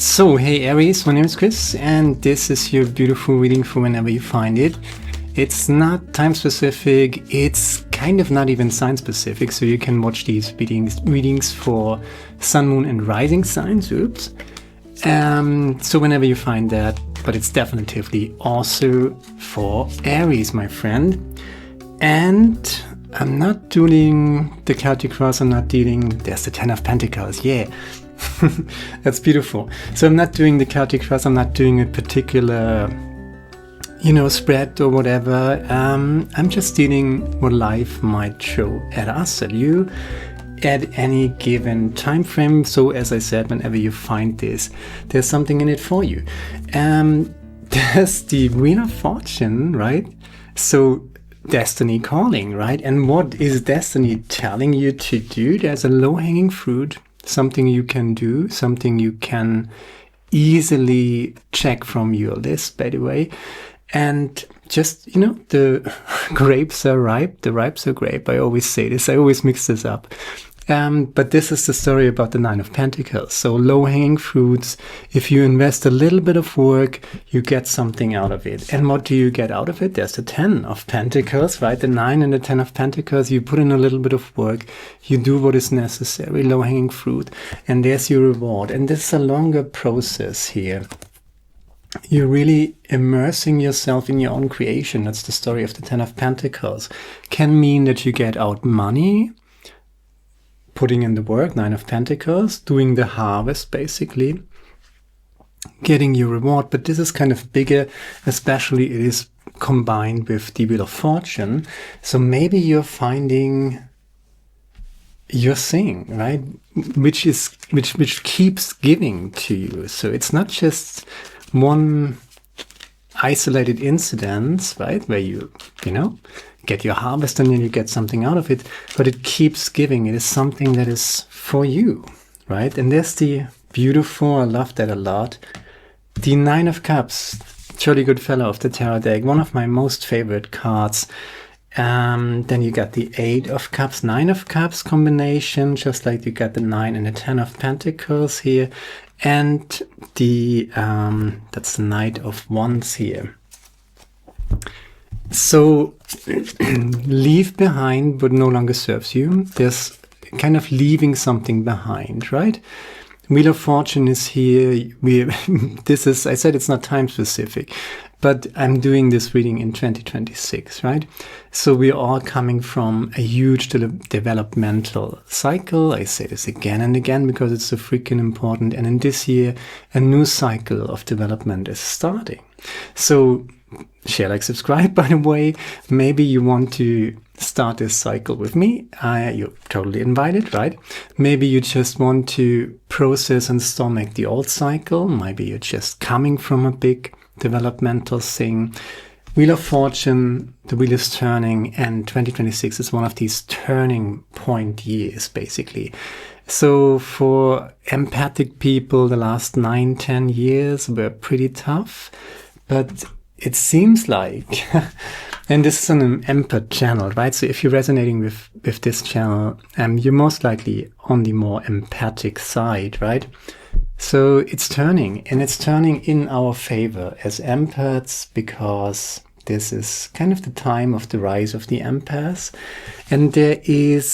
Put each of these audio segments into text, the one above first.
So, hey Aries, my name is Chris, and this is your beautiful reading for whenever you find it. It's not time specific, it's kind of not even sign specific, so you can watch these readings for sun, moon, and rising signs. Oops. So whenever you find that, but it's definitively also for Aries, my friend. And I'm not doing the Celtic cross, I'm not dealing, there's the 10 of Pentacles, yeah. That's beautiful. So I'm not doing the Celtic cross, I'm not doing a particular, spread or whatever. I'm just dealing what life might show at us, at you, at any given time frame. So as I said, whenever you find this, there's something in it for you. There's the Wheel of Fortune, right? So destiny calling, right? And what is destiny telling you to do? There's a low-hanging fruit, something you can do, something you can easily check from your list, by the way. And just, the grapes are ripe, the ripes are grape. I always say this, I always mix this up. But this is the story about the 9 of Pentacles. So low-hanging fruits, if you invest a little bit of work, you get something out of it. And what do you get out of it? There's the 10 of Pentacles, right? The 9 and the 10 of Pentacles, you put in a little bit of work, you do what is necessary, low-hanging fruit, and there's your reward. And this is a longer process here. You're really immersing yourself in your own creation. That's the story of the 10 of Pentacles. Can mean that you get out money, putting in the work, 9 of Pentacles, doing the harvest basically, getting your reward. But this is kind of bigger, especially it is combined with the Wheel of Fortune. So maybe you're finding your thing, right? Which keeps giving to you. So it's not just one isolated incident, right? Where you get your harvest and then you get something out of it, but it keeps giving. It is something that is for you, right? And there's the beautiful, I love that a lot, the 9 of Cups, jolly good fellow of the tarot deck, one of my most favorite cards. Then you got the 8 of Cups, 9 of Cups combination, just like you got the 9 and the 10 of Pentacles here, and the that's the Knight of Wands here. So leave behind what no longer serves you. There's kind of leaving something behind, right? Wheel of Fortune is here. I said it's not time specific, but I'm doing this reading in 2026, right? So we're all coming from a huge developmental cycle. I say this again and again because it's so freaking important. And in this year, a new cycle of development is starting. So share, like, subscribe, by the way. Maybe you want to start this cycle with me. You're totally invited, right? Maybe you just want to process and stomach the old cycle. Maybe you're just coming from a big developmental thing. Wheel of Fortune, the wheel is turning, and 2026 is one of these turning point years, basically. So for empathic people, the last 9-10 years were pretty tough, but it seems like, and this is an empath channel, right? So if you're resonating with this channel, you're most likely on the more empathic side, right? So it's turning, and it's turning in our favor as empaths, because this is kind of the time of the rise of the empaths. And there is,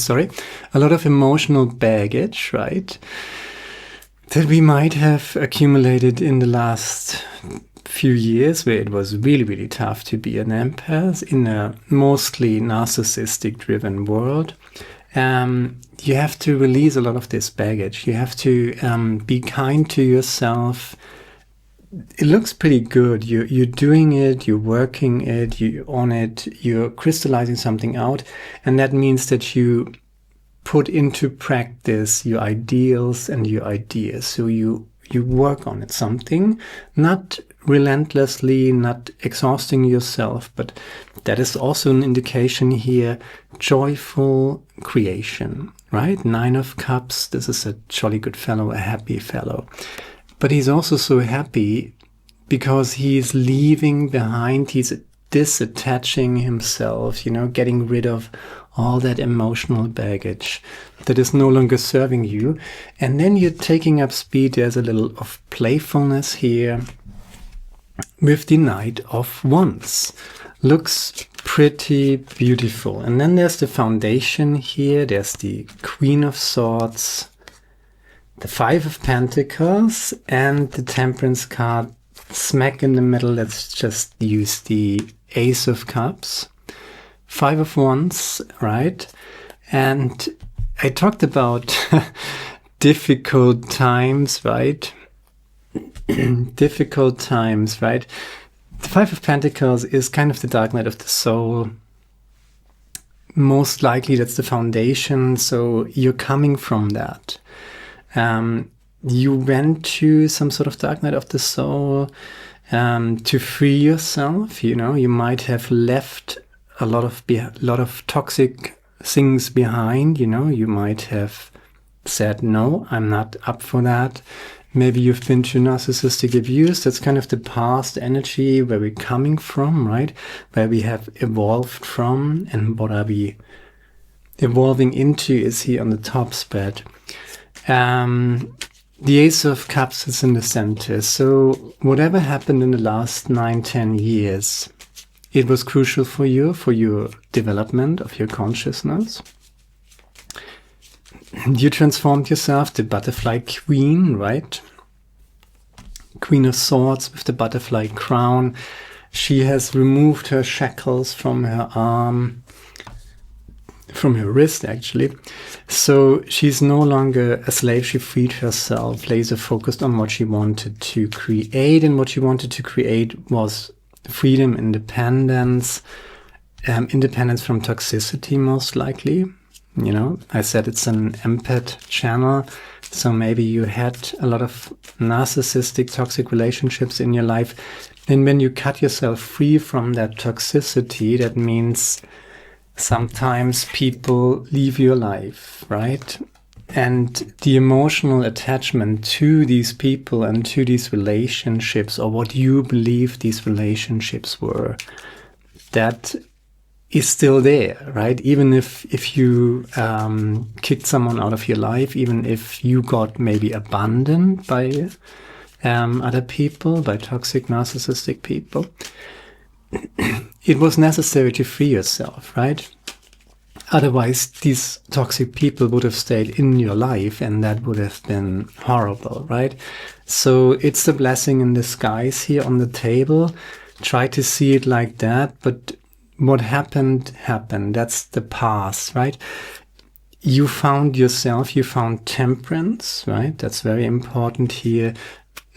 sorry, a lot of emotional baggage, right? That we might have accumulated in the last few years, where it was really, really tough to be an empath in a mostly narcissistic driven world. You have to release a lot of this baggage. You have to be kind to yourself. It looks pretty good. You're doing it, you're working it, you're on it, you're crystallizing something out. And that means that you put into practice your ideals and your ideas. So you work on it, something, not relentlessly, not exhausting yourself, but that is also an indication here, joyful creation, right? 9 of Cups, this is a jolly good fellow, a happy fellow. But he's also so happy because he's leaving behind, he's disattaching himself, getting rid of all that emotional baggage that is no longer serving you. And then you're taking up speed. There's a little of playfulness here with the Knight of Wands. Looks pretty beautiful. And then there's the foundation here. There's the Queen of Swords, the Five of Pentacles, and the Temperance card smack in the middle. Let's just use the Ace of Cups. Five of Wands, right? And I talked about difficult times, right? Difficult times, right? The Five of Pentacles is kind of the dark night of the soul. Most likely that's the foundation, so you're coming from that. You went to some sort of dark night of the soul to free yourself. You might have left a lot of toxic things behind. You might have said, no, I'm not up for that. Maybe you've been to narcissistic abuse. That's kind of the past energy where we're coming from, right? Where we have evolved from, and what are we evolving into is here on the top spread. The Ace of Cups is in the center. So whatever happened in the last 9-10 years, it was crucial for your development of your consciousness. You transformed yourself, the Butterfly Queen, right? Queen of Swords with the butterfly crown. She has removed her shackles from her arm, from her wrist actually. So she's no longer a slave. She freed herself, laser focused on what she wanted to create. And what she wanted to create was freedom, independence, independence from toxicity most likely. I said it's an empath channel. So maybe you had a lot of narcissistic, toxic relationships in your life. And when you cut yourself free from that toxicity, that means sometimes people leave your life, right? And the emotional attachment to these people and to these relationships, or what you believe these relationships were, that is still there, right? Even if you kicked someone out of your life, even if you got maybe abandoned by other people, by toxic narcissistic people, it was necessary to free yourself, right? Otherwise, these toxic people would have stayed in your life, and that would have been horrible, right? So it's a blessing in disguise here on the table. Try to see it like that, but what happened, happened. That's the past, right? You found yourself, you found temperance, right? That's very important here.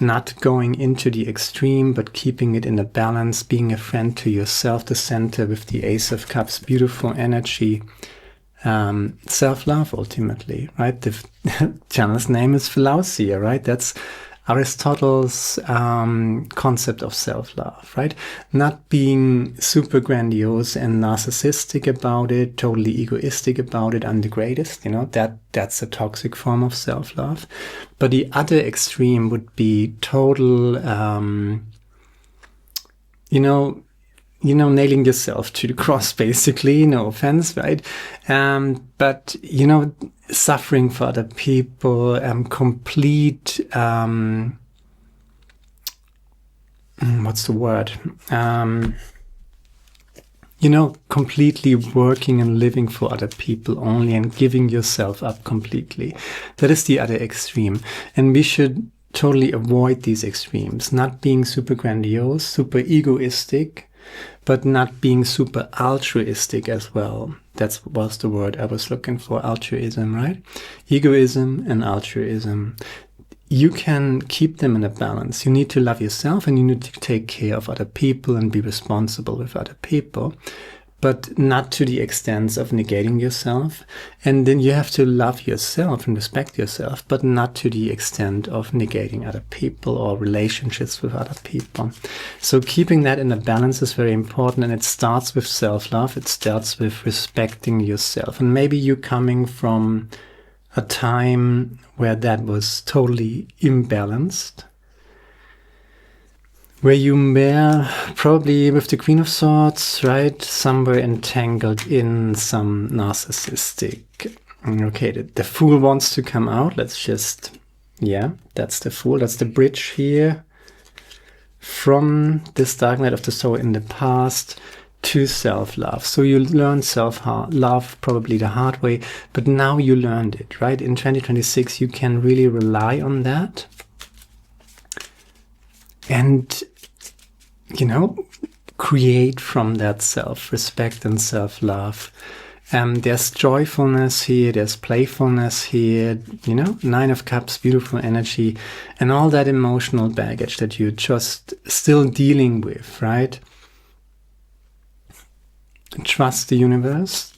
Not going into the extreme, but keeping it in a balance, being a friend to yourself, the center with the Ace of Cups, beautiful energy, self-love ultimately, right? The channel's name is Philautia, right? That's Aristotle's concept of self-love, right? Not being super grandiose and narcissistic about it, totally egoistic about it, I'm the greatest, that's a toxic form of self-love. But the other extreme would be total, nailing yourself to the cross, basically, no offense, right? But, suffering for other people, complete, what's the word? Completely working and living for other people only and giving yourself up completely. That is the other extreme. And we should totally avoid these extremes, not being super grandiose, super egoistic, but not being super altruistic as well. That was the word I was looking for, altruism, right? Egoism and altruism. You can keep them in a balance. You need to love yourself and you need to take care of other people and be responsible with other people, but not to the extent of negating yourself. And then you have to love yourself and respect yourself, but not to the extent of negating other people or relationships with other people. So keeping that in a balance is very important, and it starts with self-love. It starts with respecting yourself. And maybe you coming from a time where that was totally imbalanced, where you were probably with the Queen of Swords, right? Somewhere entangled in some narcissistic. Okay, the Fool wants to come out. Let's just, yeah, that's the Fool. That's the bridge here from this dark night of the soul in the past to self-love. So you learn self-love probably the hard way, but now you learned it, right? In 2026, you can really rely on that. And, you know, create from that self-respect and self-love. There's joyfulness here, there's playfulness here, you know, 9 of Cups, beautiful energy, and all that emotional baggage that you're just still dealing with, right? Trust the universe,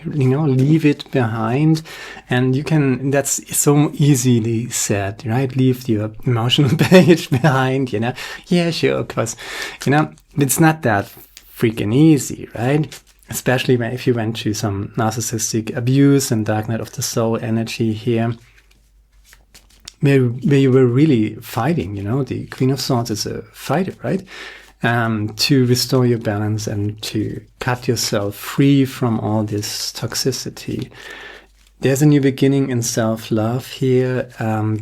you know, leave it behind. And you can, that's so easily said, right? Leave your emotional baggage behind, you know? Yeah, sure, of course. You know, it's not that freaking easy, right? Especially if you went through some narcissistic abuse and dark night of the soul energy here, where you were really fighting, you know? The Queen of Swords is a fighter, right? To restore your balance and to cut yourself free from all this toxicity. There's a new beginning in self-love here.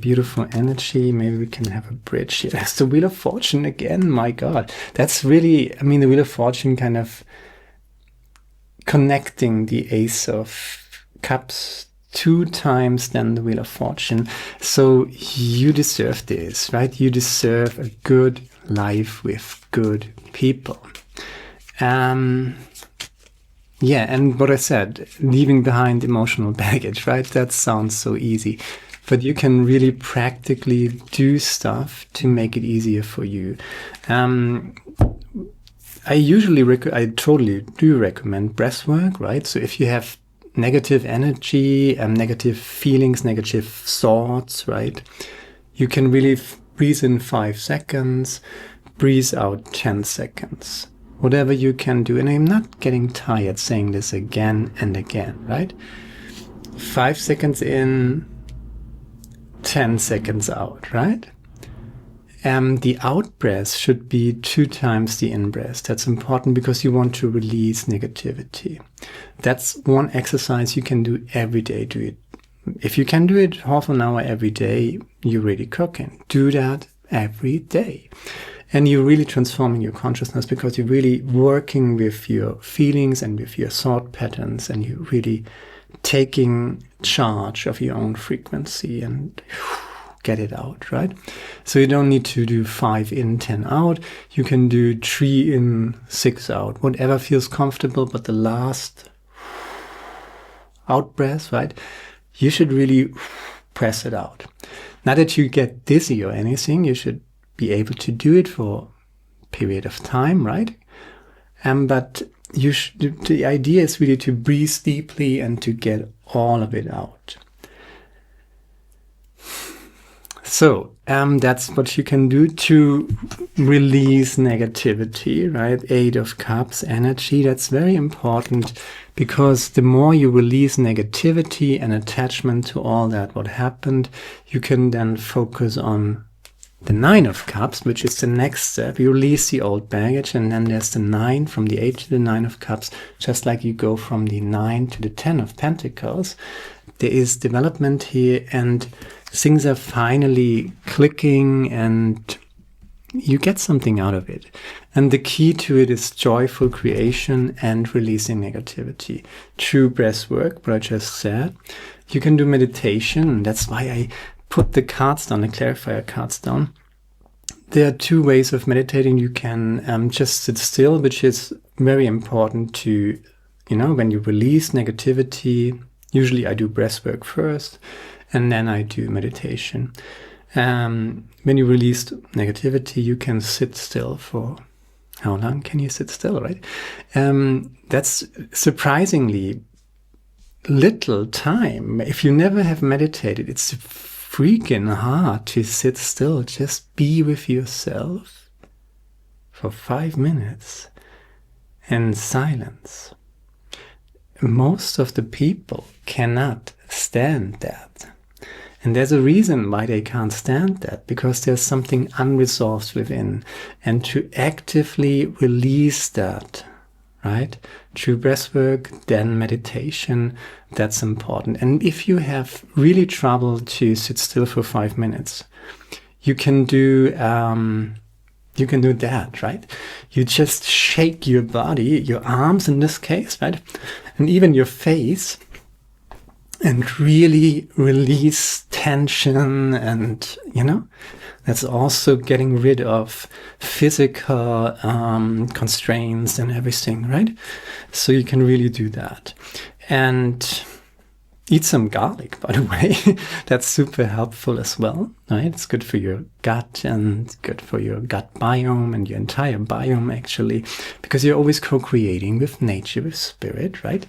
Beautiful energy. Maybe we can have a bridge here. That's the Wheel of Fortune again. My God. That's really, I mean, the Wheel of Fortune kind of connecting the Ace of Cups 2 times than the Wheel of Fortune. So you deserve this, right? You deserve a good life with good people. Yeah, and what I said, leaving behind emotional baggage, right? That sounds so easy, but you can really practically do stuff to make it easier for you. I totally do recommend breath work, right? So if you have negative energy, negative feelings, negative thoughts, right? You can really breathe in 5 seconds, breathe out 10 seconds. Whatever you can do. And I'm not getting tired saying this again and again, right? 5 seconds in, 10 seconds out, right? The out breath should be 2 times the in breath. That's important because you want to release negativity. That's one exercise you can do every day. Do it. If you can do it half an hour every day, you're really cooking. Do that every day. And you're really transforming your consciousness because you're really working with your feelings and with your thought patterns, and you're really taking charge of your own frequency and get it out, right? So you don't need to do 5 in, 10 out. You can do 3 in, 6 out, whatever feels comfortable. But the last out breath, right? You should really press it out. Not that you get dizzy or anything. You should be able to do it for a period of time, right? But the idea is really to breathe deeply and to get all of it out. So that's what you can do to release negativity, right? 8 of Cups energy. That's very important because the more you release negativity and attachment to all that what happened, you can then focus on the 9 of Cups, which is the next step. You release the old baggage, and then there's the 9, from the 8 to the 9 of Cups, just like you go from the 9 to the 10 of Pentacles. There is development here, and things are finally clicking, and you get something out of it. And the key to it is joyful creation and releasing negativity. True breath work, what I just said. You can do meditation, and that's why I put the cards down, the clarifier cards down. There are 2 ways of meditating. You can just sit still, which is very important to, you know, when you release negativity. Usually I do breath work first, and then I do meditation. When you release negativity, you can sit still for, how long can you sit still, right? That's surprisingly little time. If you never have meditated, it's freaking hard to sit still. Just be with yourself for 5 minutes in silence. Most of the people cannot stand that. And there's a reason why they can't stand that, because there's something unresolved within. And to actively release that, right, through breathwork, then meditation, that's important. And if you have really trouble to sit still for 5 minutes, you can do that, right? You just shake your body, your arms in this case, right? And even your face, and really release tension. And, that's also getting rid of physical constraints and everything, right? So you can really do that. And eat some garlic, by the way. That's super helpful as well, right? It's good for your gut and good for your gut biome and your entire biome, actually, because you're always co-creating with nature, with spirit, right?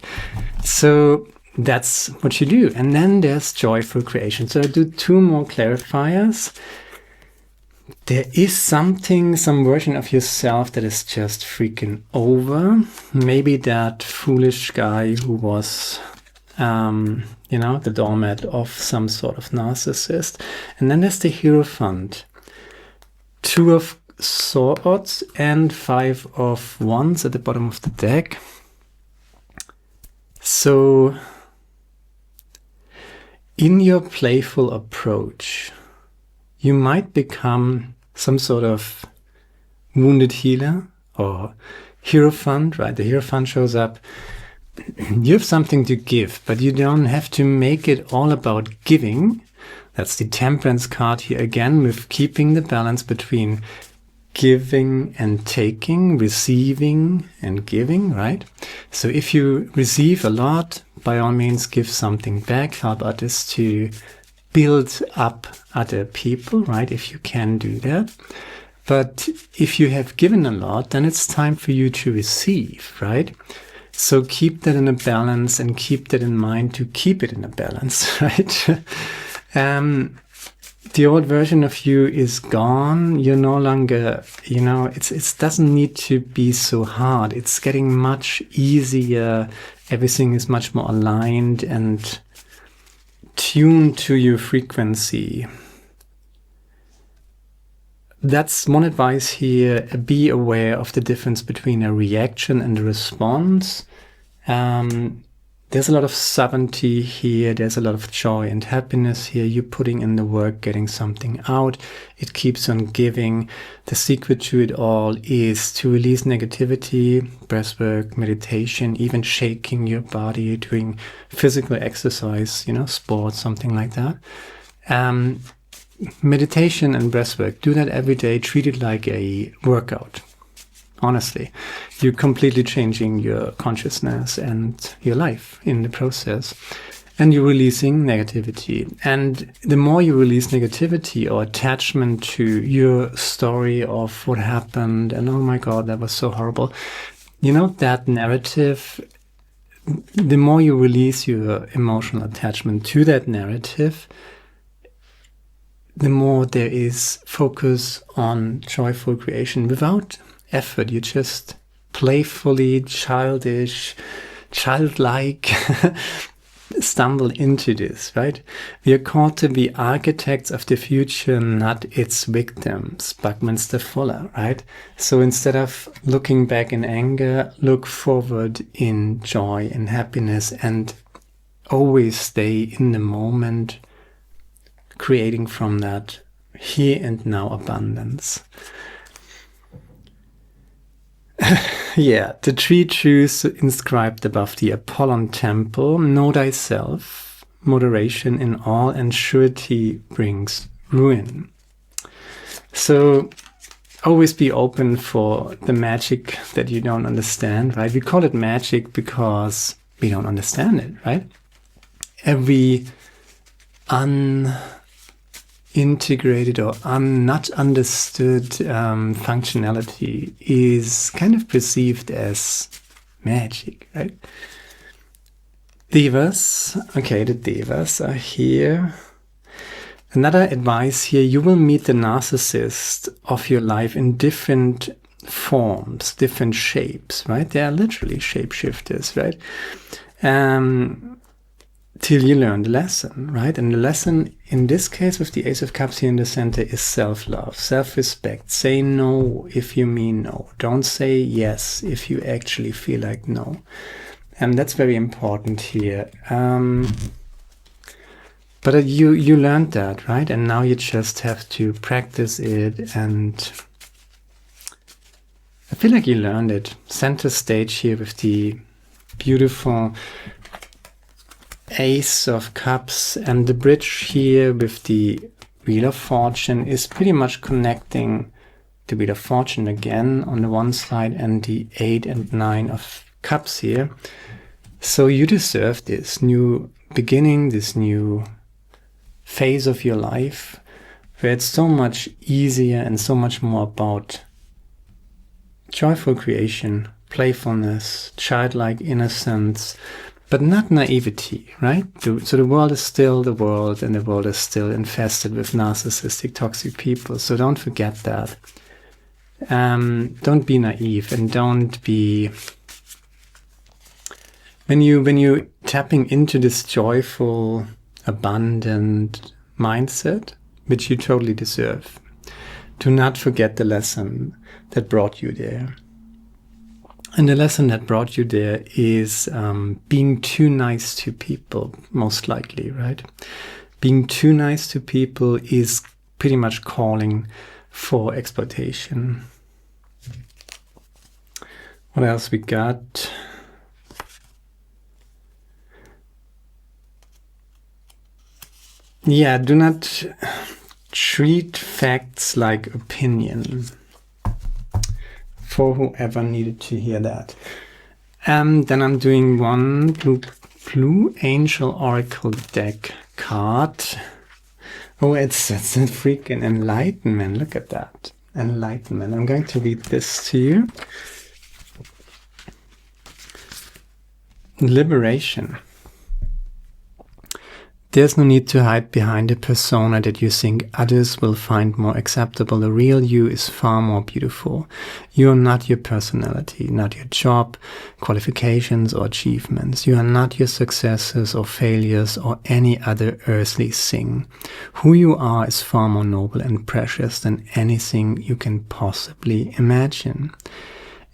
So that's what you do. And then there's joyful creation. So I do 2 more clarifiers. There is some version of yourself that is just freaking over. Maybe that foolish guy who was the doormat of some sort of narcissist. And then there's the Hierophant. 2 of Swords and 5 of Wands at the bottom of the deck. So, in your playful approach, you might become some sort of wounded healer or Hierophant, right? The Hierophant shows up. You have something to give, but you don't have to make it all about giving. That's the Temperance card here again, with keeping the balance between giving and taking, receiving and giving, right? So if you receive a lot, by all means give something back, help others to build up other people, right? If you can do that. But if you have given a lot, then it's time for you to receive, right? So keep that in a balance and keep that in mind to keep it in a balance, right? The old version of you is gone. You're no longer, it doesn't need to be so hard. It's getting much easier. Everything is much more aligned and tuned to your frequency. That's one advice here. Be aware of the difference between a reaction and a response. There's a lot of sovereignty here. There's a lot of joy and happiness here. You're putting in the work, getting something out. It keeps on giving. The secret to it all is to release negativity, breathwork, meditation, even shaking your body, doing physical exercise, sports, something like that. Meditation and breathwork, do that every day. Treat it like a workout. Honestly, you're completely changing your consciousness and your life in the process. And you're releasing negativity. And the more you release negativity or attachment to your story of what happened and, oh my God, that was so horrible. That narrative, the more you release your emotional attachment to that narrative, the more there is focus on joyful creation without effort. You just playfully, childlike stumble into this, right? We are called to be architects of the future, not its victims. Buckminster Fuller, right? So instead of looking back in anger, look forward in joy and happiness, and always stay in the moment, creating from that here and now abundance. Yeah, the 3 truths inscribed above the Apollon temple. Know thyself, moderation in all, and surety brings ruin. So always be open for the magic that you don't understand, right? We call it magic because we don't understand it, right? Every integrated or not understood functionality is kind of perceived as magic, right? Devas, okay, the Devas are here. Another advice here, you will meet the narcissist of your life in different forms, different shapes, right? They are literally shapeshifters, right? till you learn the lesson, right? And the lesson in this case with the Ace of Cups here in the center is self-love, self-respect. Say no if you mean no. Don't say yes if you actually feel like no. And that's very important here. But you learned that, right? And now you just have to practice it, and I feel like you learned it. Center stage here with the beautiful Ace of Cups, and the bridge here with the Wheel of Fortune is pretty much connecting the Wheel of Fortune again on the one side and the 8 and 9 of Cups here. So you deserve this new beginning, this new phase of your life where it's so much easier and so much more about joyful creation, playfulness, childlike innocence, but not naivety, right? So the world is still the world, and the world is still infested with narcissistic, toxic people. So don't forget that. Don't be naive, and don't be... When you tapping into this joyful, abundant mindset, which you totally deserve, do not forget the lesson that brought you there. And the lesson that brought you there is being too nice to people, most likely, right? Being too nice to people is pretty much calling for exploitation. What else we got? Yeah, do not treat facts like opinion. For whoever needed to hear that. Then I'm doing one blue Angel Oracle deck card. Oh, it's a freaking enlightenment. Look at that. Enlightenment. I'm going to read this to you. Liberation. There's no need to hide behind a persona that you think others will find more acceptable. The real you is far more beautiful. You are not your personality, not your job, qualifications or achievements. You are not your successes or failures or any other earthly thing. Who you are is far more noble and precious than anything you can possibly imagine.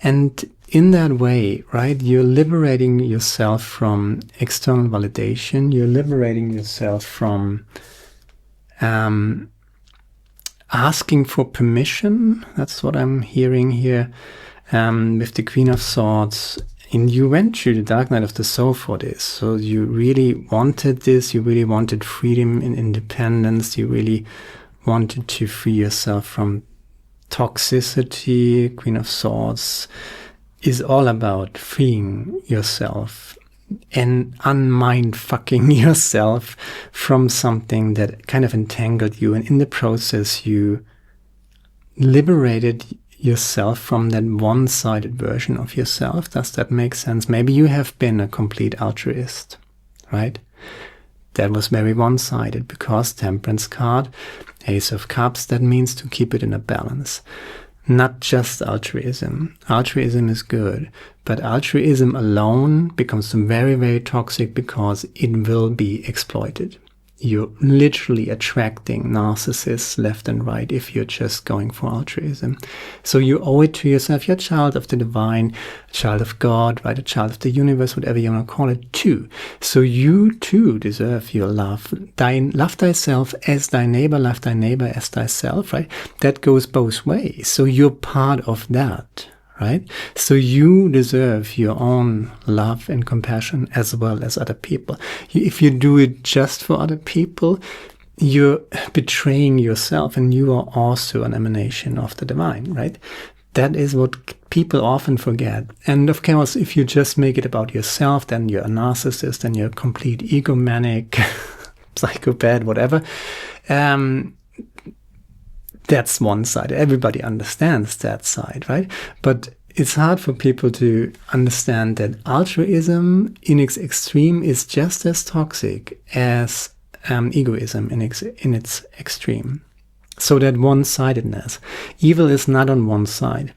And in that way, right, you're liberating yourself from external validation. You're liberating yourself from asking for permission. That's what I'm hearing here with the Queen of Swords. And you went through the Dark Night of the Soul for this. So you really wanted this. You really wanted freedom and independence. You really wanted to free yourself from toxicity. Queen of Swords is all about freeing yourself and unmind-fucking yourself from something that kind of entangled you. And in the process, you liberated yourself from that one-sided version of yourself. Does that make sense? Maybe you have been a complete altruist, right? That was very one-sided because Temperance card, Ace of Cups, that means to keep it in a balance. Not just altruism. Altruism is good, but altruism alone becomes very, very toxic because it will be exploited. You're literally attracting narcissists left and right if you're just going for altruism. So you owe it to yourself. You're a child of the divine, a child of God, right? A child of the universe, whatever you want to call it, too. So you too deserve your love. Love thyself as thy neighbor, love thy neighbor as thyself, right? That goes both ways. So you're part of that, right? So you deserve your own love and compassion as well as other people. If you do it just for other people, you're betraying yourself, and you are also an emanation of the divine, right? That is what people often forget. And of course, if you just make it about yourself, then you're a narcissist, and you're a complete egomaniac, psychopath, whatever. That's one side. Everybody understands that side, right? But it's hard for people to understand that altruism in its extreme is just as toxic as egoism in its extreme. So that one-sidedness. Evil is not on one side.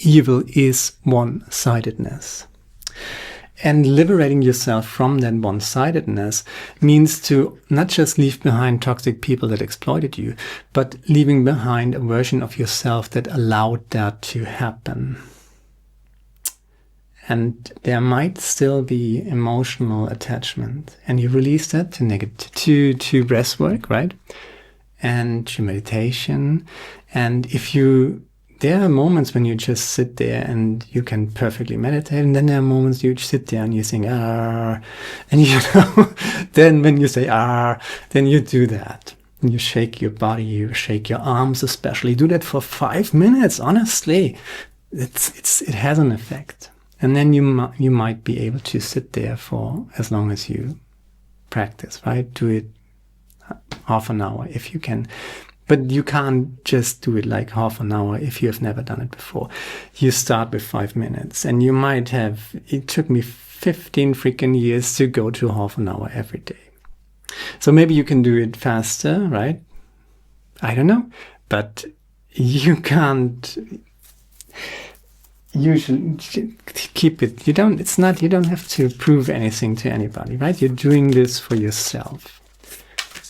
Evil is one-sidedness. And liberating yourself from that one-sidedness means to not just leave behind toxic people that exploited you, but leaving behind a version of yourself that allowed that to happen. And there might still be emotional attachment, and you release that to breath work, right? And to meditation. And there are moments when you just sit there and you can perfectly meditate, and then there are moments you sit there and you sing and then when you say then you do that. And you shake your body, you shake your arms especially. Do that for 5 minutes, honestly. It has an effect. And then you might be able to sit there for as long as you practice, right? Do it half an hour if you can. But you can't just do it like half an hour if you have never done it before. You start with 5 minutes, and you might have, it took me 15 freaking years to go to half an hour every day. So maybe you can do it faster, right? I don't know. But you can't, you should keep it. You don't have to prove anything to anybody, right? You're doing this for yourself.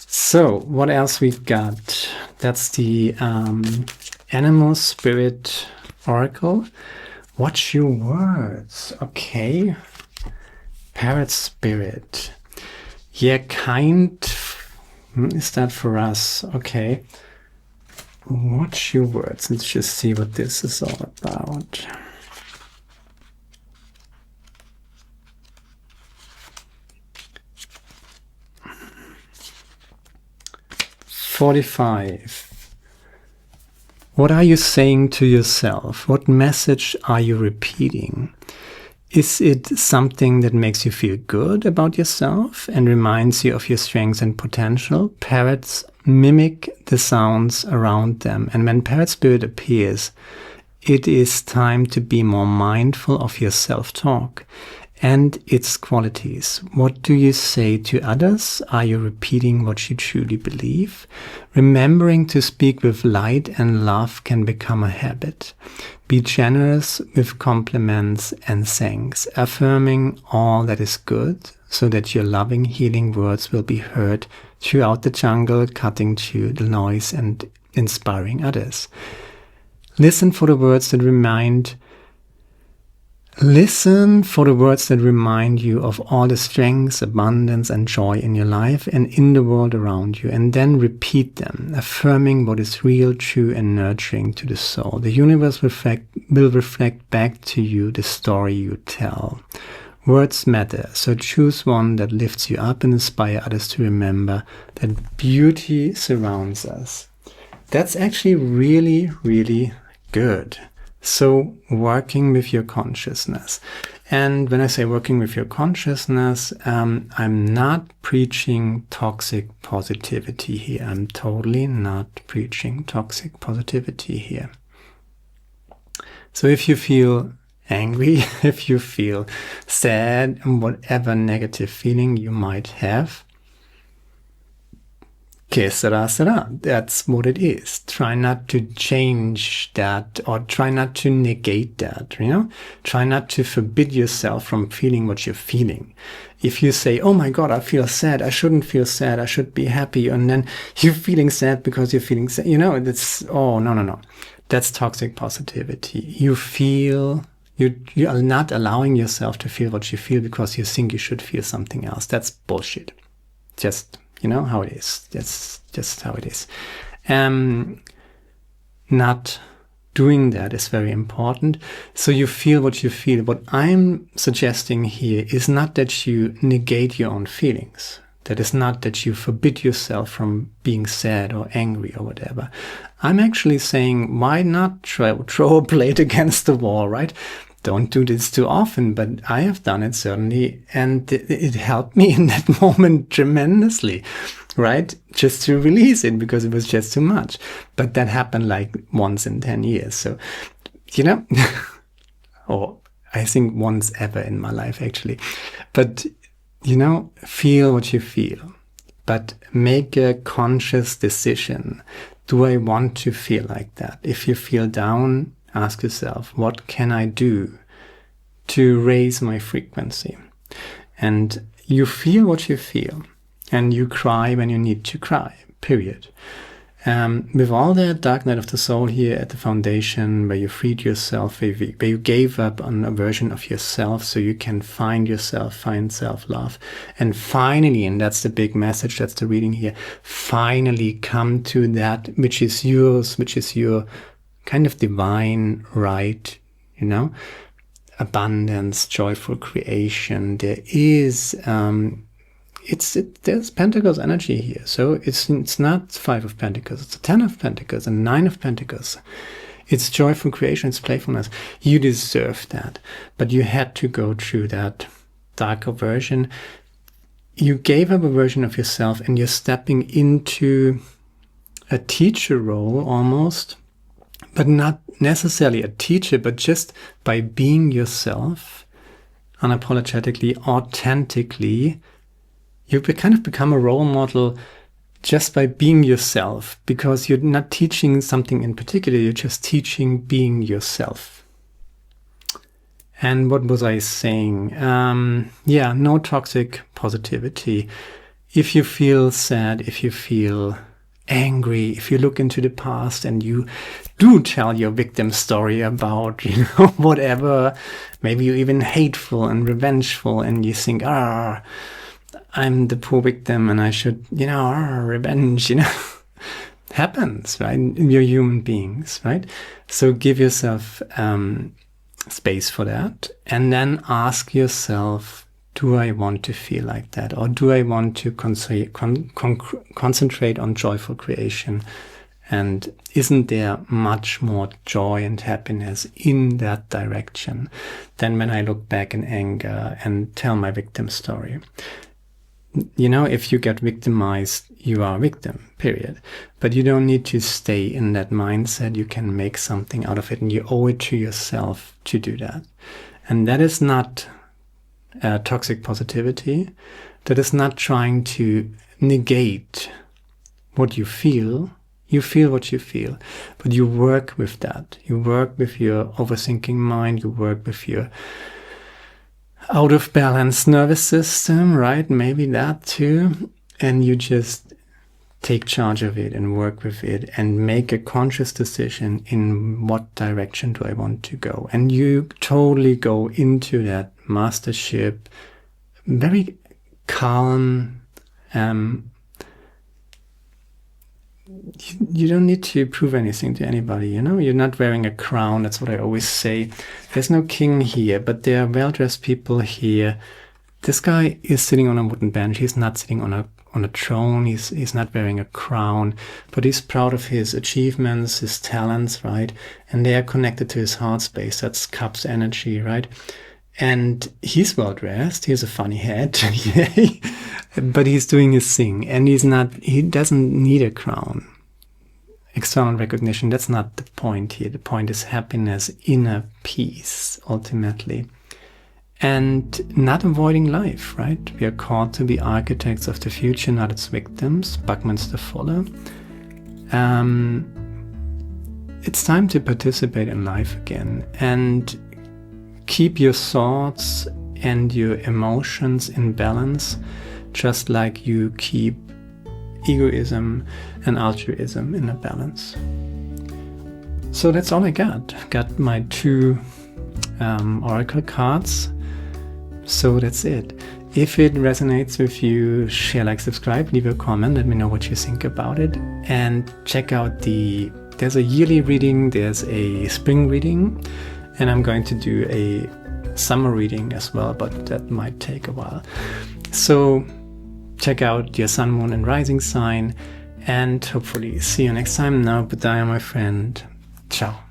So what else we got? That's the Animal Spirit Oracle. Watch your words. Okay. Parrot Spirit. Yeah, is that for us? Okay. Watch your words. Let's just see what this is all about. $45. What are you saying to yourself? What message are you repeating? Is it something that makes you feel good about yourself and reminds you of your strengths and potential? Parrots mimic the sounds around them, and when Parrot Spirit appears, it is time to be more mindful of your self-talk and its qualities. What do you say to others? Are you repeating what you truly believe? Remembering to speak with light and love can become a habit. Be generous with compliments and thanks, affirming all that is good so that your loving, healing words will be heard throughout the jungle, cutting through the noise and inspiring others. Listen for the words that remind you of all the strengths, abundance, and joy in your life and in the world around you, and then repeat them, affirming what is real, true, and nurturing to the soul. The universe will reflect back to you the story you tell. Words matter, so choose one that lifts you up and inspire others to remember that beauty surrounds us. That's actually really, really good. So working with your consciousness. And when I say working with your consciousness, I'm not preaching toxic positivity here. I'm totally not preaching toxic positivity here. So if you feel angry, if you feel sad, and whatever negative feeling you might have, que sera, sera. That's what it is. Try not to change that, or try not to negate that, Try not to forbid yourself from feeling what you're feeling. If you say, oh my God, I feel sad, I shouldn't feel sad, I should be happy, and then you're feeling sad because you're feeling sad, no. That's toxic positivity. You are not allowing yourself to feel what you feel because you think you should feel something else. That's bullshit. Just how it is. That's just how it is. Not doing that is very important. So you feel what you feel. What I'm suggesting here is not that you negate your own feelings. That is not that you forbid yourself from being sad or angry or whatever. I'm actually saying, why not throw a plate against the wall, right? Don't do this too often, but I have done it certainly, and it helped me in that moment tremendously, right? Just to release it because it was just too much. But that happened like once in 10 years. So, or I think once ever in my life actually. But, feel what you feel, but make a conscious decision. Do I want to feel like that? If you feel down, ask yourself, what can I do to raise my frequency. And you feel what you feel, and you cry when you need to cry, period. With all that dark night of the soul here at the foundation, where you freed yourself, where you gave up on a version of yourself so you can find yourself, find self-love. And finally, and that's the big message, that's the reading here, finally come to that which is yours, which is your kind of divine right, you know, abundance, joyful creation. There is... there's Pentacles energy here. So it's not 5 of Pentacles, it's a 10 of Pentacles and 9 of Pentacles. It's joyful creation, it's playfulness. You deserve that. But you had to go through that darker version. You gave up a version of yourself and you're stepping into a teacher role almost, but not necessarily a teacher, but just by being yourself, unapologetically, authentically, you kind of become a role model just by being yourself, because you're not teaching something in particular, you're just teaching being yourself. And what was I saying? Yeah, no toxic positivity. If you feel sad, if you feel angry, if you look into the past and you do tell your victim story about, whatever, maybe you're even hateful and revengeful and you think, I'm the poor victim and I should, revenge, happens, right? You're human beings, right? So give yourself space for that, and then ask yourself, do I want to feel like that? Or do I want to concentrate on joyful creation? And isn't there much more joy and happiness in that direction than when I look back in anger and tell my victim story? If you get victimized, you are a victim, period. But you don't need to stay in that mindset. You can make something out of it, and you owe it to yourself to do that. And that is not toxic positivity. That is not trying to negate what you feel. You feel what you feel, but you work with that. You work with your overthinking mind. You work with your out of balance nervous system, right? Maybe that too. And you just take charge of it and work with it and make a conscious decision in what direction do I want to go. And you totally go into that mastership, very calm. You don't need to prove anything to anybody, You're not wearing a crown. That's what I always say. There's no king here, but there are well-dressed people here. This guy is sitting on a wooden bench. He's not sitting on a throne. He's not wearing a crown, but he's proud of his achievements, his talents, right? And they are connected to his heart space. That's Cups energy, right? And he's well-dressed. He has a funny head, but he's doing his thing. And he doesn't need a crown. External recognition, that's not the point here. The point is happiness, inner peace, ultimately. And not avoiding life, right? We are called to be architects of the future, not its victims. Buckminster Fuller. It's time to participate in life again. And keep your thoughts and your emotions in balance, just like you keep egoism and altruism in a balance. So that's all I got. Got my 2 oracle cards. So that's it. If it resonates with you, share, like, subscribe, leave a comment, let me know what you think about it. And check out there's a yearly reading, there's a spring reading, and I'm going to do a summer reading as well, but that might take a while. So check out your sun, moon, and rising sign, and hopefully see you next time. Now, Budaya, my friend. Ciao.